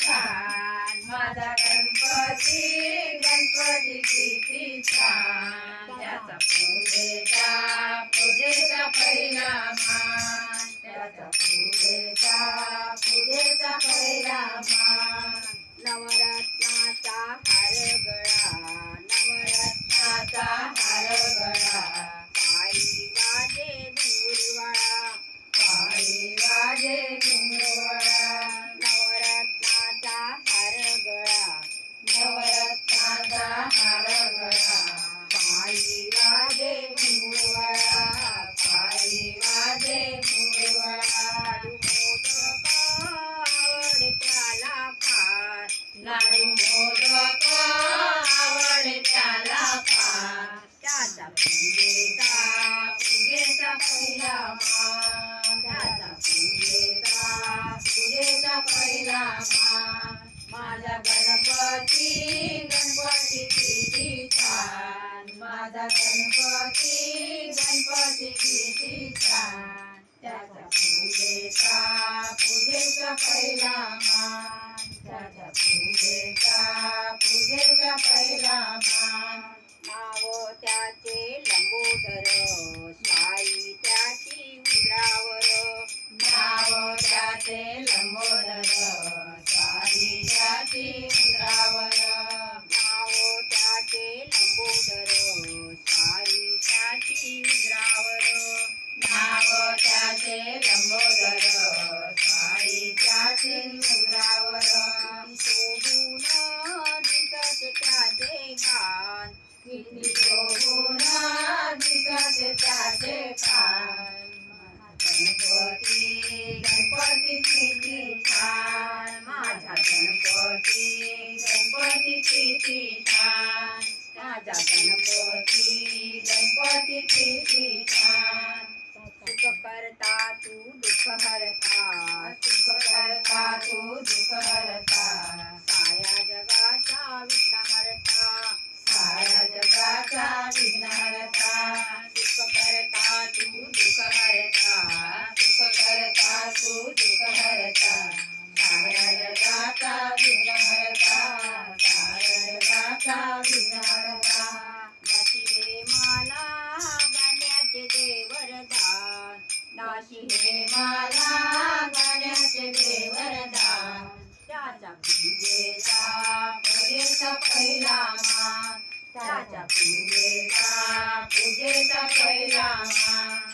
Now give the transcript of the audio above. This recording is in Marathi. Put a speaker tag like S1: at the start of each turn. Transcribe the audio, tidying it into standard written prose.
S1: छान माझा गणपती गणपती किती छान त्याचा पूजेचा पहिला मान त्याचा पूजेचा पहिला मान
S2: नवरत्नाचा हार गळा
S1: नवरत्नाचा हार गळा
S2: पायी वाजे धुरवळा
S1: पायी वाजे घुंगरुवळा
S2: नवरत्नाचा हार गळा
S1: नवरत्नाचा हार गळा
S2: पायी वाजे
S1: घुंगरुवळा पायी वाजे घुंगरुवळा
S2: लाडू मोदक आवड त्याला फार
S1: लाडू मोदक आवड त्याला फार
S2: त्याचा
S1: पूजेचा पहिला मान त्याचा पूजेचा पहिला मान माझा गणपती गणपती किती छान माझा गणपती गणपती किती छान त्याचा पूजेचा पहिला मान त्याचा पूजेचा पहिला मान
S2: नाव त्याचे लंबोदर साई त्याची उंदरावर
S1: नाव त्याचे लंबोदर साई त्याची उंदरावर
S2: नाव त्याचे लंबोदर साई त्याची उंदरावर
S1: नाव त्याचे लंबोदर साई त्याचे उंदरावर
S2: शोभून दिसत त्याचे कान
S1: किती शोभून दिसत त्याचे कान गणपती गणपती किती छान माझा गणपती गणपती किती छान माझा गणपती गणपती किती छान
S2: सुख करता तू दुःख हरता
S1: सुख करता तू दुःख हरता
S2: साऱ्या जगाचा विघ्न हरता
S1: साऱ्या जगाचा विघ्न हरता
S2: सुख करता तू दुःख हरता
S1: सुख करता तू दुःख हरता साऱ्या जगाचा विघ्न हरता साऱ्या जगाचा विघ्न हरता
S2: दासी हे मला गाण्याचे दे वरदान दासी
S1: हे मला गाण्याचे दे वरदान
S2: त्याचा
S1: पूजेचा पहिला मान त्याच्या पूजेचा पहिला मान